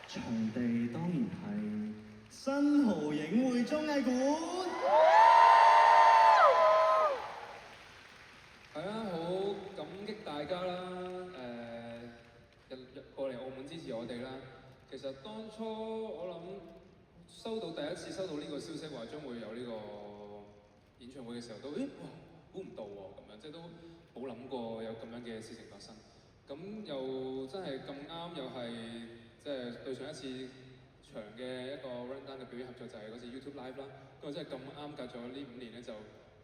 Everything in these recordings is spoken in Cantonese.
場地當然係新濠影匯綜藝館。係啊，好感激大家啦！過嚟澳門支持我哋啦。其實當初我諗第一次收到呢個消息話將會有呢個演唱會嘅時候，都哇估唔到喎咁樣，即係都冇諗過有咁樣嘅事情發生。咁又真係咁啱，又係即係對上一次長嘅一個 rundown 嘅表演合作就係嗰次 YouTube Live 啦。咁啊真係咁啱隔咗呢5年咧就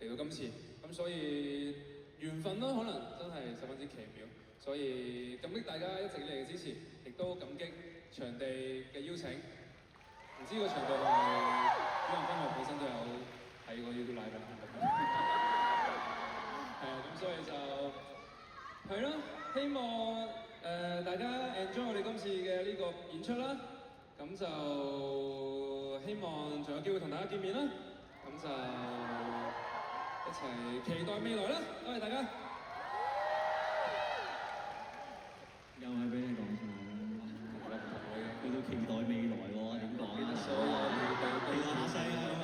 嚟到今次，咁所以緣分啦，可能真係十分之奇妙。所以感激大家一直以嚟嘅支持，亦都感激場地嘅邀請。唔知個場地係可能分學本身都有睇過 YouTube Live 啦。係啊，咁所以就係咯，希望大家 enjoy 我哋今次嘅呢個演出啦。咁就希望仲有機會同大家見面啦。咁就一齊期待未來啦！多謝大家。又係俾你講晒啦，去到期待未來喎，點講啊？期待下世啊嘛！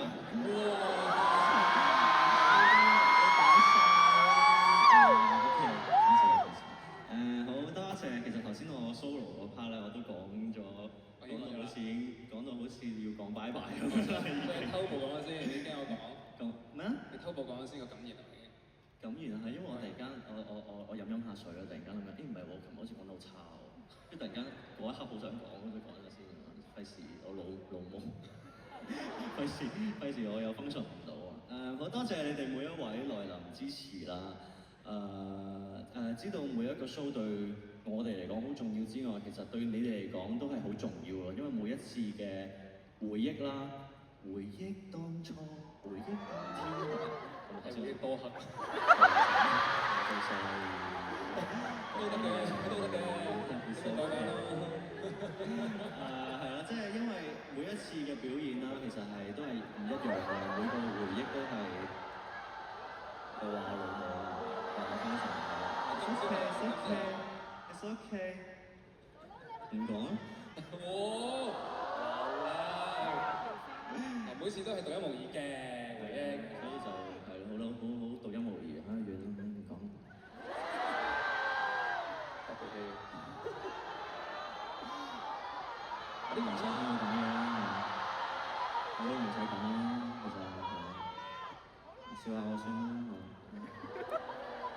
好多謝。其實頭先我 solo 嗰 part 咧，我都講到好似要講拜拜咁。你偷步講咗先，你驚我講？講咩啊？你偷步講咗先個感言係咪？感言係因為我突然間我飲下水啦，突然間諗緊，唔係喎，琴日好似講得好差喎，跟住突然間嗰一刻好想講，咁就講咗先，費事我老母，費事我有 function 唔到啊！好多謝你哋每一位來臨支持啦，知道每一個 show 對我哋嚟講好重要之外，其實對你哋嚟講都係好重要咯，因為每一次嘅回憶啦，回憶當初，回憶當天。係回憶多刻，都得嘅，係啦，即係因為每一次嘅表演啦，其實係都係唔一樣嘅，每個回憶都係我話老母啊，非常好。It's okay。點講啊？有啦，每次都係獨一無二嘅回憶，所以就係好啦，好獨一無二啊！遠啦，唔講。發脾氣。啲唔使咁樣，我都唔使講啦，其實笑下我先啦。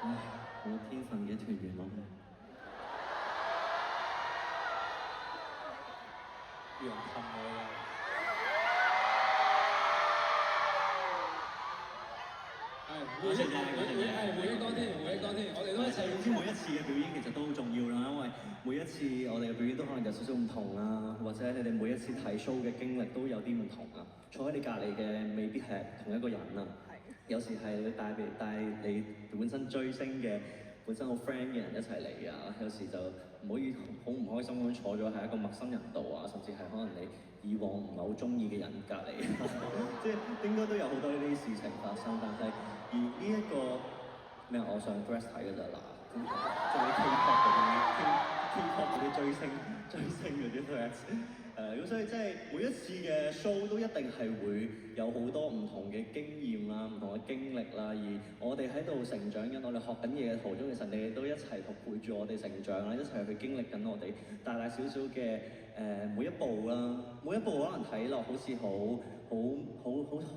唉，冇天分嘅團員落去。要人氹我啦。回憶當天，我哋都一齊。總之每一次嘅表演其實都好重要啦，因為每一次我哋嘅表演都可能有少少唔同啦，或者你哋每一次睇 show 嘅經歷都有啲唔同啊。坐喺你隔離嘅未必係同一個人啊，有時係你帶你本身追星嘅、本身好 friend 嘅人一齊嚟啊，有時就唔可以好唔開心咁坐咗喺一個陌生人度啊，甚至係可能你以往唔係好中意嘅人隔離，即係應該都有好多呢啲事情發生，但係而呢一個咩我上 Dress 睇嘅就嗱，即係 K-pop 嗰啲追星嗰啲 Dress，咁所以即係每一次嘅 show 都一定係會有好多唔同嘅經驗啦、唔同嘅經歷啦，而我哋喺度成長緊，我哋學緊嘢嘅途中，其實你哋都一齊陪住我哋成長啦，一齊去經歷緊我哋大大小小嘅每一步啦，每一步可能睇落好似好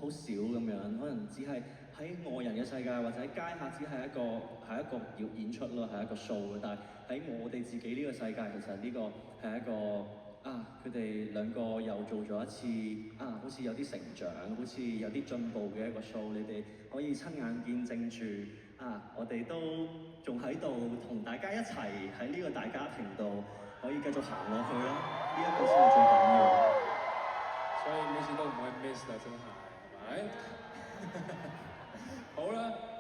少咁樣，可能只係喺外人嘅世界或者喺街客只係一個演出咯，係一個 show， 但係喺我哋自己呢個世界，其實呢個係一個佢哋兩個又做咗一次好似有啲成長，好似有啲進步嘅一個 show， 你哋可以親眼見證住我哋都仲喺度同大家一齊喺呢個大家庭度可以繼續行落去啦，呢一個先係最緊要。所以每次都唔可以 miss 啦，真係，係咪？好啦，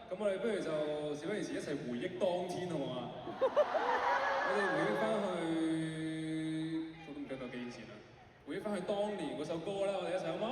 咁我哋不如就事不宜遲，一齊回憶當天好嘛？我哋回憶翻去，都唔記得幾年前啦。回憶翻去當年嗰首歌啦，我哋一齊好唔好？